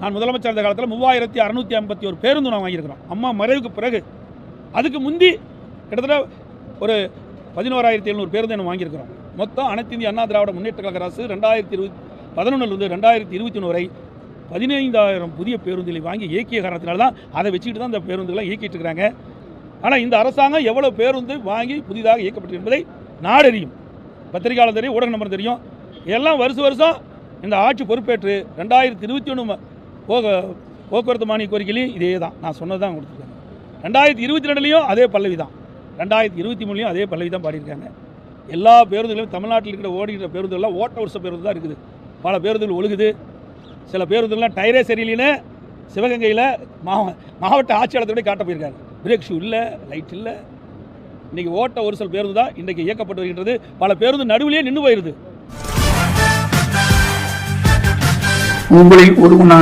நான் முதலமைச்சர் இருந்த காலத்தில் 3651 பேருந்து நான் வாங்கியிருக்கிறோம். அம்மா மறைவுக்கு பிறகு. அதுக்கு முந்தி கிட்டத்தட்ட ஒரு 11700 பேருந்து நம்ம வாங்கியிருக்கிறோம். மொத்தம் அனைத்து இந்திய அண்ணா திராவிட முன்னேற்ற கழக அரசு 2011 2021 வரை 15000 புதிய பேருந்துகளை வாங்கி இயக்கிய காரணத்தினால தான் அதை வச்சுக்கிட்டு தான் இந்த பேருந்துகளை இயக்கிட்டு இருக்கிறாங்க. ஆனால் இந்த அரசாங்கம் எவ்வளோ பேருந்து வாங்கி புதிதாக இயக்கப்பட்டு என்பதை நாடறியும், பத்திரிகையாளர் தெரியும், ஊடக நம்பர் தெரியும். எல்லாம் வருஷம் இந்த ஆட்சி பொறுப்பேற்று 2021 போக்குவரத்து மானிய கோரிக்கையிலையும் இதே தான் நான் சொன்னது தான் கொடுத்துருக்காங்க. 2022லையும் அதே பல்லவி தான், 2023லையும் அதே பல்லவி தான் பாடியிருக்காங்க. எல்லா பேருந்துகளையும் தமிழ்நாட்டில் இருக்கிற ஓடுகிற பேருந்துகள்லாம் ஓட்ட வருஷ பேருந்து தான் இருக்குது. பல பேருந்துகள் ஒழுகுது. சில பேருந்துகள்லாம் டயரே சரியில்லைன்னு சிவகங்கையில் மாவட்ட ஆட்சியாளர்களை காட்ட போயிருக்காங்க. பிரேக் ஷூ இல்லை, லைட் இல்லை. இன்றைக்கி ஓட்ட ஒரு சில பேருந்து தான் இன்றைக்கி இயக்கப்பட்டு வருகின்றது. பல பேருந்து நடுவிலேயே நின்று போயிடுது. உங்களை ஒருவன்